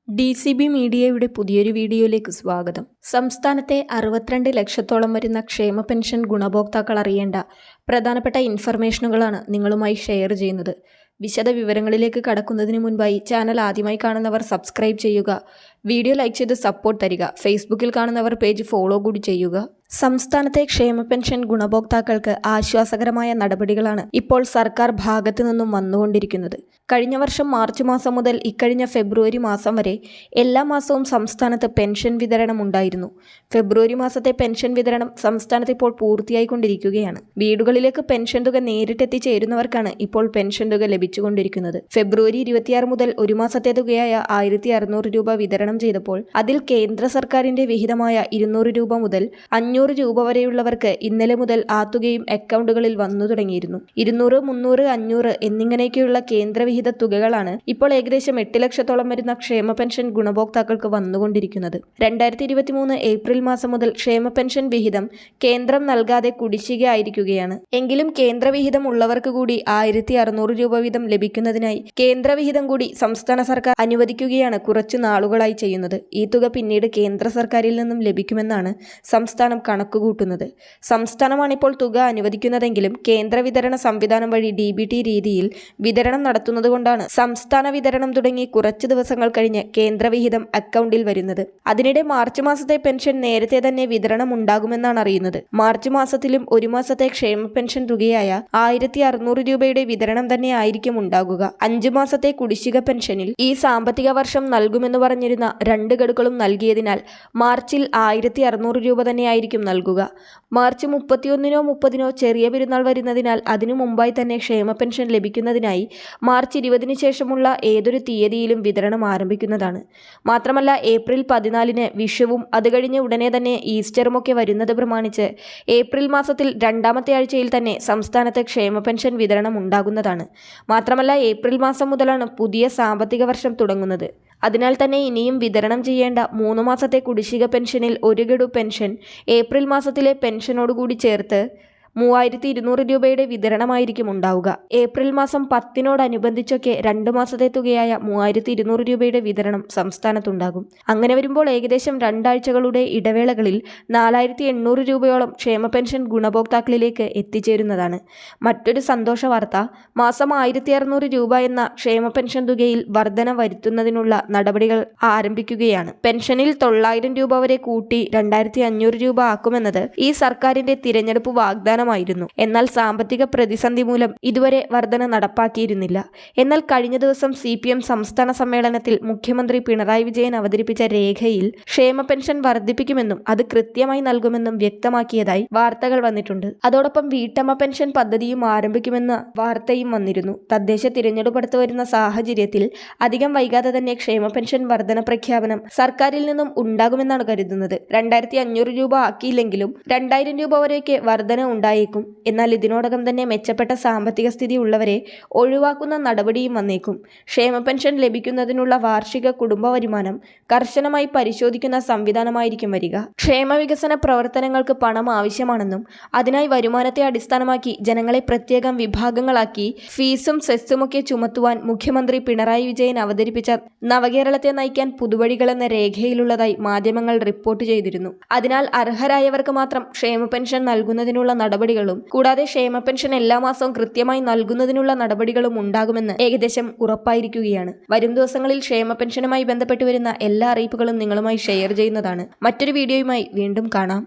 DCB മീഡിയയുടെ പുതിയൊരു വീഡിയോയിലേക്ക് സ്വാഗതം. സംസ്ഥാനത്തെ 62 ലക്ഷത്തോളം വരുന്ന ക്ഷേമ പെൻഷൻ ഗുണഭോക്താക്കൾ അറിയേണ്ട പ്രധാനപ്പെട്ട ഇൻഫർമേഷനുകളാണ് നിങ്ങളുമായി ഷെയർ ചെയ്യുന്നത്. വിശദ വിവരങ്ങളിലേക്ക് കടക്കുന്നതിന് മുൻപായി ചാനൽ ആദ്യമായി കാണുന്നവർ സബ്സ്ക്രൈബ് ചെയ്യുക, വീഡിയോ ലൈക്ക് ചെയ്ത് സപ്പോർട്ട് തരിക, ഫേസ്ബുക്കിൽ കാണുന്നവർ പേജ് ഫോളോ കൂടി ചെയ്യുക. സംസ്ഥാനത്തെ ക്ഷേമ പെൻഷൻ ഗുണഭോക്താക്കൾക്ക് ആശ്വാസകരമായ നടപടികളാണ് ഇപ്പോൾ സർക്കാർ ഭാഗത്തു നിന്നും വന്നുകൊണ്ടിരിക്കുന്നത്. കഴിഞ്ഞ വർഷം മാർച്ച് മാസം മുതൽ ഇക്കഴിഞ്ഞ ഫെബ്രുവരി മാസം വരെ എല്ലാ മാസവും സംസ്ഥാനത്ത് പെൻഷൻ വിതരണം ഉണ്ടായിരുന്നു. ഫെബ്രുവരി മാസത്തെ പെൻഷൻ വിതരണം സംസ്ഥാനത്ത് ഇപ്പോൾ പൂർത്തിയായിക്കൊണ്ടിരിക്കുകയാണ്. വീടുകളിലേക്ക് പെൻഷൻ തുക നേരിട്ടെത്തിച്ചേരുന്നവർക്കാണ് ഇപ്പോൾ പെൻഷൻ തുക ലഭിച്ചുകൊണ്ടിരിക്കുന്നത്. ഫെബ്രുവരി 26 മുതൽ ഒരു മാസത്തെ തുകയായ 1600 രൂപ വിതരണം ചെയ്തപ്പോൾ അതിൽ കേന്ദ്ര സർക്കാരിന്റെ വിഹിതമായ 200 രൂപ മുതൽ 500 രൂപ വരെയുള്ളവർക്ക് ഇന്നലെ മുതൽ ആ തുകയും അക്കൗണ്ടുകളിൽ വന്നു തുടങ്ങിയിരുന്നു. 200, 300, 500 എന്നിങ്ങനെയൊക്കെയുള്ള കേന്ദ്രവിഹിത തുകകളാണ് ഇപ്പോൾ ഏകദേശം 8 ലക്ഷത്തോളം വരുന്ന ക്ഷേമ പെൻഷൻ ഗുണഭോക്താക്കൾക്ക് വന്നുകൊണ്ടിരിക്കുന്നത്. 2023 ഏപ്രിൽ മാസം മുതൽ ക്ഷേമ പെൻഷൻ വിഹിതം കേന്ദ്രം നൽകാതെ കുടിശ്ശിക ആയിരിക്കുകയാണ്. എങ്കിലും കേന്ദ്രവിഹിതം ഉള്ളവർക്ക് കൂടി 1600 രൂപ വീതം ലഭിക്കുന്നതിനായി കേന്ദ്രവിഹിതം കൂടി സംസ്ഥാന സർക്കാർ അനുവദിക്കുകയാണ് കുറച്ചു നാളുകളായി ചെയ്യുന്നത്. ഈ തുക പിന്നീട് കേന്ദ്ര സർക്കാരിൽ നിന്നും ലഭിക്കുമെന്നാണ് സംസ്ഥാനം കണക്കുകൂട്ടുന്നത്. സംസ്ഥാനമാണിപ്പോൾ തുക അനുവദിക്കുന്നതെങ്കിലും കേന്ദ്ര വിതരണ സംവിധാനം വഴി DBT രീതിയിൽ വിതരണം നടത്തുന്നതുകൊണ്ടാണ് സംസ്ഥാന വിതരണം തുടങ്ങി കുറച്ച് ദിവസങ്ങൾ കഴിഞ്ഞ് കേന്ദ്രവിഹിതം അക്കൗണ്ടിൽ വരുന്നത്. അതിനിടെ മാർച്ച് മാസത്തെ പെൻഷൻ നേരത്തെ തന്നെ വിതരണം ഉണ്ടാകുമെന്നാണ് അറിയുന്നത്. മാർച്ച് മാസത്തിലും ഒരു മാസത്തെ ക്ഷേമ പെൻഷൻ തുകയായ 1600 രൂപയുടെ വിതരണം തന്നെ ആയിരിക്കും ഉണ്ടാകുക. 5 മാസത്തെ കുടിശ്ശിക പെൻഷനിൽ ഈ സാമ്പത്തിക വർഷം നൽകുമെന്ന് പറഞ്ഞിരുന്ന 2 ഗഡുക്കളും നൽകിയതിനാൽ മാർച്ചിൽ 1600 രൂപ തന്നെയായിരിക്കും നൽകുക. മാർച്ച് 31-നോ 30-നോ ചെറിയ പെരുന്നാൾ വരുന്നതിനാൽ അതിനു മുമ്പായി തന്നെ ക്ഷേമ പെൻഷൻ ലഭിക്കുന്നതിനായി മാർച്ച് 20-ന് ശേഷമുള്ള ഏതൊരു തീയതിയിലും വിതരണം ആരംഭിക്കുന്നതാണ്. മാത്രമല്ല ഏപ്രിൽ 14-ന് വിഷുവും അത് കഴിഞ്ഞ് ഉടനെ തന്നെ ഈസ്റ്ററുമൊക്കെ വരുന്നത് പ്രമാണിച്ച് ഏപ്രിൽ മാസത്തിൽ 2ാമത്തെ ആഴ്ചയിൽ തന്നെ സംസ്ഥാനത്ത് ക്ഷേമ പെൻഷൻ വിതരണം ഉണ്ടാകുന്നതാണ്. മാത്രമല്ല ഏപ്രിൽ മാസം മുതലാണ് പുതിയ സാമ്പത്തിക വർഷം തുടങ്ങുന്നത്. അതിനാൽ തന്നെ ഇനിയും വിതരണം ചെയ്യേണ്ട 3 മാസത്തെ കുടിശ്ശിക പെൻഷനിൽ 1 ഗഡു പെൻഷൻ ഏപ്രിൽ മാസത്തിലെ പെൻഷനോടുകൂടി ചേർത്ത് 3200 രൂപയുടെ വിതരണമായിരിക്കും ഉണ്ടാവുക. ഏപ്രിൽ മാസം 10-നോടനുബന്ധിച്ചൊക്കെ 2 മാസത്തെ തുകയായ 3200 രൂപയുടെ വിതരണം സംസ്ഥാനത്തുണ്ടാകും. അങ്ങനെ വരുമ്പോൾ ഏകദേശം 2 ആഴ്ചകളുടെ ഇടവേളകളിൽ 4800 രൂപയോളം ക്ഷേമ പെൻഷൻ ഗുണഭോക്താക്കളിലേക്ക് എത്തിച്ചേരുന്നതാണ്. മറ്റൊരു സന്തോഷ വാർത്ത, മാസം 1600 രൂപ എന്ന ക്ഷേമ പെൻഷൻ തുകയിൽ വർധന വരുത്തുന്നതിനുള്ള നടപടികൾ ആരംഭിക്കുകയാണ്. പെൻഷനിൽ 900 രൂപ വരെ കൂട്ടി 2500 രൂപ ആക്കുമെന്നത് ഈ സർക്കാരിന്റെ തിരഞ്ഞെടുപ്പ് വാഗ്ദാനം ായിരുന്നു. എന്നാൽ സാമ്പത്തിക പ്രതിസന്ധി മൂലം ഇതുവരെ വർധന നടപ്പാക്കിയിരുന്നില്ല. എന്നാൽ കഴിഞ്ഞ ദിവസം CPM സംസ്ഥാന സമ്മേളനത്തിൽ മുഖ്യമന്ത്രി പിണറായി വിജയൻ അവതരിപ്പിച്ച രേഖയിൽ ക്ഷേമ പെൻഷൻ വർദ്ധിപ്പിക്കുമെന്നും അത് കൃത്യമായി നൽകുമെന്നും വ്യക്തമാക്കിയതായി വാർത്തകൾ വന്നിട്ടുണ്ട്. അതോടൊപ്പം വീട്ടമ്മ പെൻഷൻ പദ്ധതിയും ആരംഭിക്കുമെന്ന വാർത്തയും വന്നിരുന്നു. തദ്ദേശ തിരഞ്ഞെടുപ്പ് അടുത്ത് വരുന്ന സാഹചര്യത്തിൽ അധികം വൈകാതെ തന്നെ ക്ഷേമ പെൻഷൻ വർധന പ്രഖ്യാപനം സർക്കാരിൽ നിന്നും ഉണ്ടാകുമെന്നാണ് കരുതുന്നത്. 2500 രൂപ ആക്കിയില്ലെങ്കിലും 2000 രൂപ വരെയൊക്കെ വർധന ഉണ്ടായേക്കും. എന്നാൽ ഇതിനോടകം തന്നെ മെച്ചപ്പെട്ട സാമ്പത്തിക സ്ഥിതി ഉള്ളവരെ ഒഴിവാക്കുന്ന നടപടിയും വന്നേക്കും. ക്ഷേമ പെൻഷൻ ലഭിക്കുന്നതിനുള്ള വാർഷിക കുടുംബ വരുമാനം കർശനമായി പരിശോധിക്കുന്ന സംവിധാനമായിരിക്കും വരിക. ക്ഷേമ വികസന പ്രവർത്തനങ്ങൾക്ക് പണം ആവശ്യമാണെന്നും അതിനായി വരുമാനത്തെ അടിസ്ഥാനമാക്കി ജനങ്ങളെ പ്രത്യേകം വിഭാഗങ്ങളാക്കി ഫീസും സെസ്സുമൊക്കെ ചുമത്തുവാൻ മുഖ്യമന്ത്രി പിണറായി വിജയൻ അവതരിപ്പിച്ച നവകേരളത്തെ നയിക്കാൻ പുതുവഴികളെന്ന രേഖയിലുള്ളതായി മാധ്യമങ്ങൾ റിപ്പോർട്ട് ചെയ്തിരുന്നു. അതിനാൽ അർഹരായവർക്ക് മാത്രം ക്ഷേമ പെൻഷൻ നൽകുന്നതിനുള്ള നടപടികളും കൂടാതെ ക്ഷേമ പെൻഷൻ എല്ലാ മാസവും കൃത്യമായി നൽകുന്നതിനുള്ള നടപടികളും ഉണ്ടാകുമെന്ന് ഏകദേശം ഉറപ്പായിരിക്കുകയാണ്. വരും ദിവസങ്ങളിൽ ക്ഷേമ പെൻഷനുമായി ബന്ധപ്പെട്ട് വരുന്ന എല്ലാ അറിയിപ്പുകളും നിങ്ങളുമായി ഷെയർ ചെയ്യുന്നതാണ്. മറ്റൊരു വീഡിയോയുമായി വീണ്ടും കാണാം.